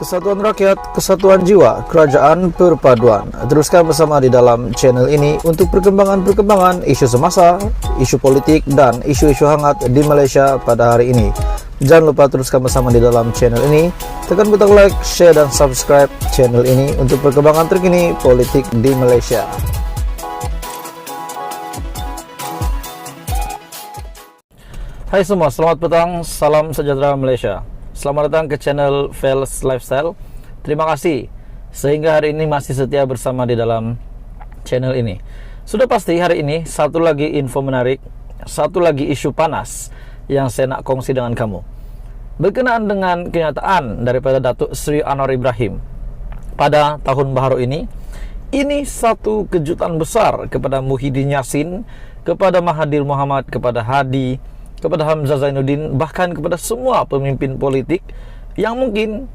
Kesatuan rakyat, kesatuan jiwa, kerajaan perpaduan. Teruskan bersama di dalam channel ini untuk perkembangan-perkembangan isu semasa, isu politik, dan isu-isu hangat di Malaysia pada hari ini. Jangan lupa teruskan bersama di dalam channel ini. Tekan butang like, share, dan subscribe channel ini untuk perkembangan terkini politik di Malaysia. Hai semua, selamat petang, salam sejahtera Malaysia. Selamat datang ke channel Fels Lifestyle. Terima kasih sehingga hari ini masih setia bersama di dalam channel ini. Sudah pasti hari ini satu lagi info menarik, satu lagi isu panas yang saya nak kongsi dengan kamu. Berkenaan dengan kenyataan daripada Datuk Seri Anwar Ibrahim pada tahun baru ini satu kejutan besar kepada Muhyiddin Yassin, kepada Mahathir Mohamad, kepada Hadi, kepada Hamzah Zainuddin, bahkan kepada semua pemimpin politik yang mungkin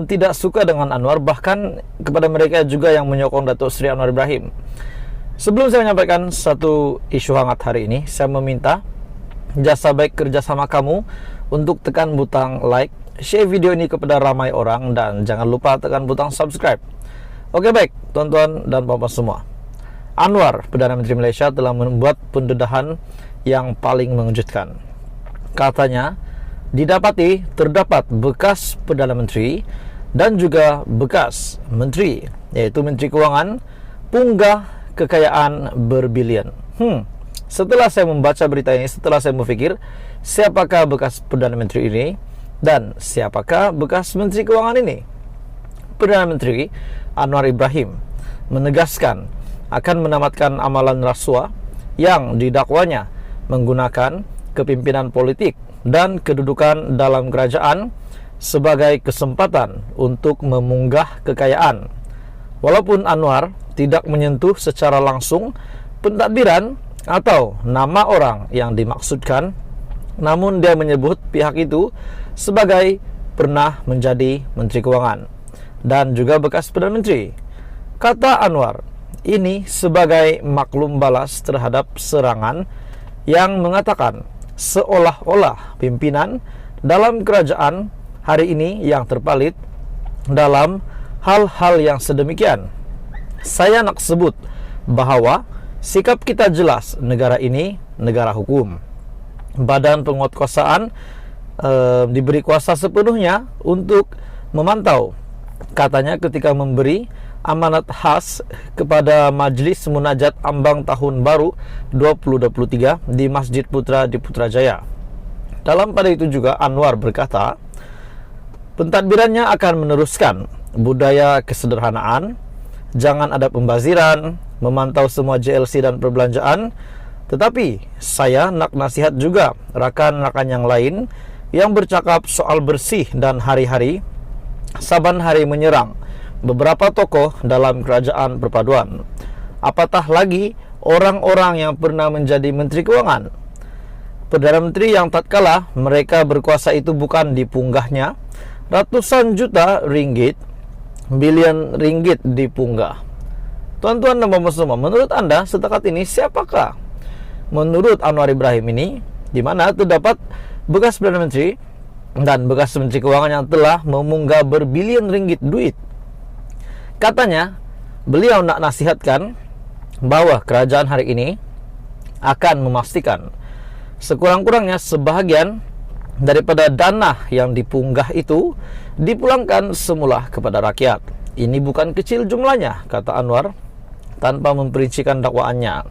tidak suka dengan Anwar, bahkan kepada mereka juga yang menyokong Datuk Seri Anwar Ibrahim. Sebelum saya menyampaikan satu isu hangat hari ini, saya meminta jasa baik kerjasama kamu untuk tekan butang like, share video ini kepada ramai orang, dan jangan lupa tekan butang subscribe. Oke, baik tuan-tuan dan puan-puan semua, Anwar, Perdana Menteri Malaysia, telah membuat pendedahan yang paling mengejutkan. Katanya, terdapat bekas Perdana Menteri dan juga bekas Menteri, yaitu Menteri Kewangan, punggah kekayaan berbilion. Setelah saya membaca berita ini, setelah saya berfikir, siapakah bekas Perdana Menteri ini dan siapakah bekas Menteri Kewangan ini? Perdana Menteri Anwar Ibrahim menegaskan akan menamatkan amalan rasuah yang didakwanya menggunakan kepimpinan politik dan kedudukan dalam kerajaan sebagai kesempatan untuk memunggah kekayaan. Walaupun Anwar tidak menyentuh secara langsung pentadbiran atau nama orang yang dimaksudkan, namun dia menyebut pihak itu sebagai pernah menjadi Menteri Kewangan dan juga bekas Perdana Menteri. Kata Anwar, ini sebagai maklum balas terhadap serangan yang mengatakan seolah-olah pimpinan dalam kerajaan hari ini yang terpalit dalam hal-hal yang sedemikian. Saya nak sebut bahawa sikap kita jelas, negara ini negara hukum. Badan penguatkuasaan diberi kuasa sepenuhnya untuk memantau, katanya ketika memberi amanat khas kepada Majlis Munajat Ambang Tahun Baru 2023 di Masjid Putra di Putrajaya. Dalam pada itu juga Anwar berkata, pentadbirannya akan meneruskan budaya kesederhanaan, jangan ada pembaziran, memantau semua JLC dan perbelanjaan. Tetapi saya nak nasihat juga rakan-rakan yang lain yang bercakap soal bersih dan hari-hari saban hari menyerang beberapa tokoh dalam kerajaan perpaduan. Apatah lagi orang-orang yang pernah menjadi Menteri Kewangan. Perdana Menteri yang tatkala mereka berkuasa itu bukan dipunggahnya ratusan juta ringgit, bilion ringgit dipunggah. Tuan-tuan dan puan-puan semua, menurut Anda setakat ini siapakah menurut Anwar Ibrahim ini, di mana terdapat bekas Perdana Menteri dan bekas Menteri Kewangan yang telah memunggah berbilion ringgit duit? Katanya, beliau nak nasihatkan bahwa kerajaan hari ini akan memastikan sekurang-kurangnya sebahagian daripada dana yang dipunggah itu dipulangkan semula kepada rakyat. Ini bukan kecil jumlahnya, kata Anwar tanpa memperincikan dakwaannya.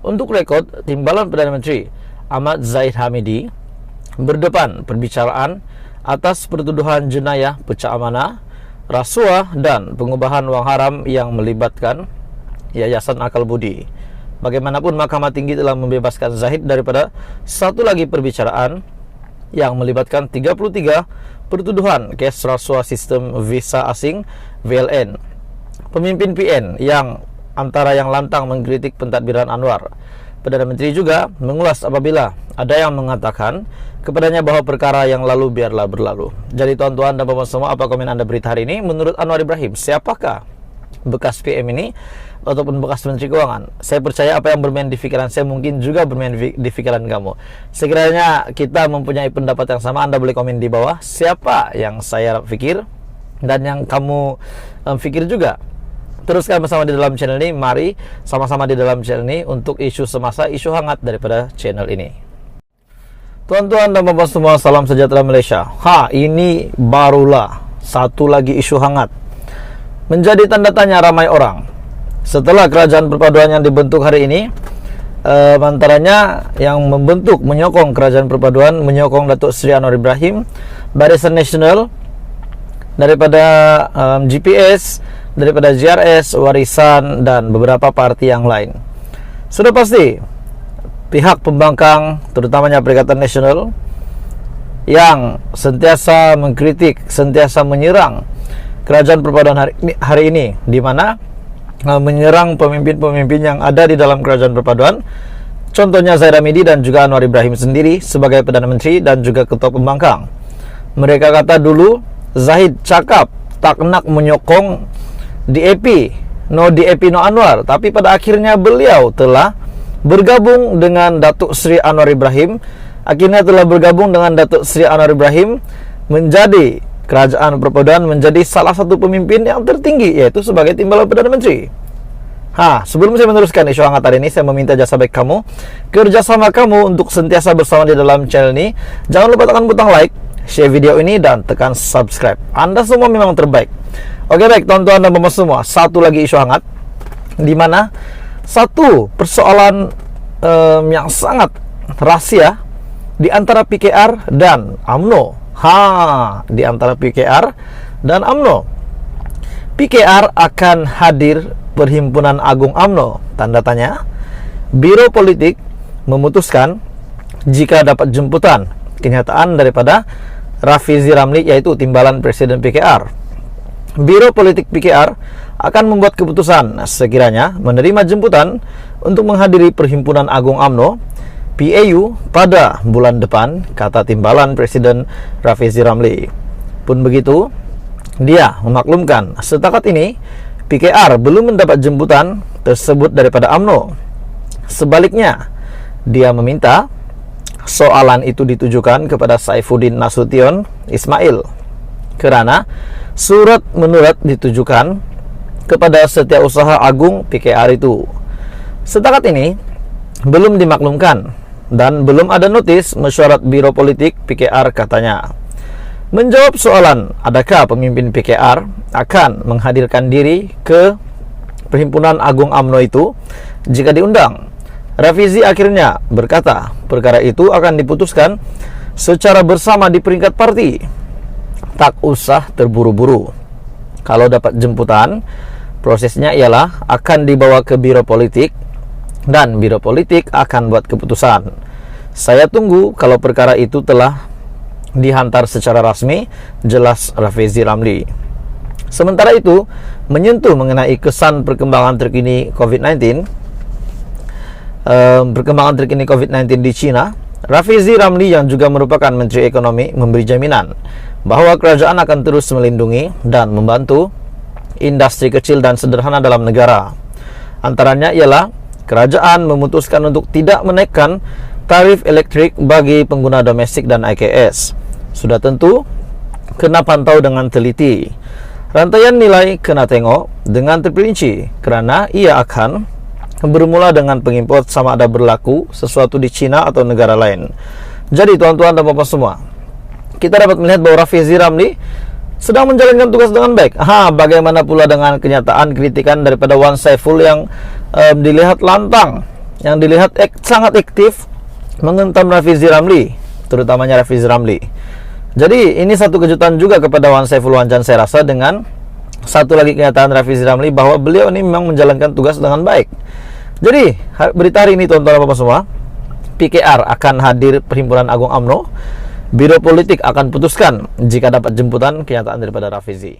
Untuk rekod, Timbalan Perdana Menteri Ahmad Zahid Hamidi berdepan perbicaraan atas pertuduhan jenayah pecah amanah, rasuah dan pengubahan wang haram yang melibatkan Yayasan Akal Budi. Bagaimanapun, Mahkamah Tinggi telah membebaskan Zahid daripada satu lagi perbicaraan yang melibatkan 33 pertuduhan kes rasuah sistem visa asing VLN. Pemimpin PN yang antara yang lantang mengkritik pentadbiran Anwar. Perdana Menteri juga mengulas apabila ada yang mengatakan kepadanya bahwa perkara yang lalu biarlah berlalu. Jadi tuan-tuan dan puan-puan semua, apa komen Anda berita hari ini? Menurut Anwar Ibrahim, siapakah bekas PM ini ataupun bekas Menteri Keuangan? Saya percaya apa yang bermain di pikiran saya mungkin juga bermain di pikiran kamu. Sekiranya kita mempunyai pendapat yang sama, Anda boleh komen di bawah siapa yang saya pikir dan yang kamu pikir juga. Teruskan bersama di dalam channel ini. Mari sama-sama di dalam channel ini untuk isu semasa, isu hangat daripada channel ini. Tuan-tuan dan bapak semua, salam sejahtera Malaysia. Ini barulah satu lagi isu hangat menjadi tanda tanya ramai orang setelah kerajaan perpaduan yang dibentuk hari ini. Antaranya yang membentuk, menyokong kerajaan perpaduan, menyokong Datuk Seri Anwar Ibrahim, Barisan Nasional, daripada GPS, daripada JRS, Warisan, dan beberapa parti yang lain. Sudah pasti pihak pembangkang, terutamanya Perikatan Nasional, yang sentiasa mengkritik, sentiasa menyerang kerajaan perpaduan hari ini, di mana menyerang pemimpin-pemimpin yang ada di dalam kerajaan perpaduan. Contohnya Zahid Hamidi dan juga Anwar Ibrahim sendiri sebagai Perdana Menteri dan juga Ketua Pembangkang. Mereka kata dulu Zahid cakap tak nak menyokong DAP, no DAP no Anwar, tapi pada akhirnya beliau telah bergabung dengan Datuk Seri Anwar Ibrahim. Akhirnya telah bergabung dengan Datuk Seri Anwar Ibrahim menjadi kerajaan perpaduan, menjadi salah satu pemimpin yang tertinggi, yaitu sebagai Timbalan Perdana Menteri. Sebelum saya meneruskan isu hangat hari ini, saya meminta jasa baik kamu, kerjasama kamu untuk sentiasa bersama di dalam channel ini. Jangan lupa tekan butang like, share video ini, dan tekan subscribe. Anda semua memang terbaik. Oke, baik tuan-tuan dan bapak semua, satu lagi isu hangat, di mana satu persoalan yang sangat rahasia di antara PKR dan UMNO. Di antara PKR dan UMNO. PKR akan hadir Perhimpunan Agung UMNO, tanda tanya. Biro Politik memutuskan jika dapat jemputan kenyataan daripada Rafizi Ramli, yaitu Timbalan Presiden PKR. Biro Politik PKR akan membuat keputusan sekiranya menerima jemputan untuk menghadiri Perhimpunan Agung UMNO PAU pada bulan depan, kata Timbalan Presiden Rafizi Ramli. Pun begitu, dia memaklumkan setakat ini PKR belum mendapat jemputan tersebut daripada UMNO. Sebaliknya, dia meminta soalan itu ditujukan kepada Saifuddin Nasution Ismail, kerana surat menurat ditujukan kepada Setiausaha Agung PKR itu. Setakat ini belum dimaklumkan dan belum ada notis mesyuarat Biro Politik PKR, katanya. Menjawab soalan adakah pemimpin PKR akan menghadirkan diri ke Perhimpunan Agung UMNO itu jika diundang, Rafizi akhirnya berkata perkara itu akan diputuskan secara bersama di peringkat parti. Tak usah terburu-buru. Kalau dapat jemputan, prosesnya ialah akan dibawa ke Biro Politik dan Biro Politik akan buat keputusan. Saya tunggu kalau perkara itu telah dihantar secara rasmi, jelas Rafizi Ramli. Sementara itu, menyentuh mengenai kesan perkembangan terkini COVID-19, di China, Rafizi Ramli yang juga merupakan Menteri Ekonomi memberi jaminan bahwa kerajaan akan terus melindungi dan membantu industri kecil dan sederhana dalam negara. Antaranya ialah kerajaan memutuskan untuk tidak menaikkan tarif elektrik bagi pengguna domestik dan IKS. Sudah tentu kena pantau dengan teliti. Rantaian nilai kena tengok dengan terperinci, kerana ia akan bermula dengan pengimport sama ada berlaku sesuatu di China atau negara lain. Jadi tuan-tuan dan bapak semua, kita dapat melihat bahawa Rafizi Ramli sedang menjalankan tugas dengan baik. Bagaimana pula dengan kenyataan kritikan daripada Wan Saiful yang dilihat lantang, yang dilihat sangat aktif mengentam Rafizi Ramli, terutamanya Rafizi Ramli. Jadi ini satu kejutan juga kepada Wan Saiful Wanjan, saya rasa, dengan satu lagi kenyataan Rafizi Ramli bahwa beliau ini memang menjalankan tugas dengan baik. Jadi berita hari ini tuan-tuan dan bapak semua, PKR akan hadir Perhimpunan Agung UMNO. Biro Politik akan putuskan jika dapat jemputan kenyataan daripada Rafizi.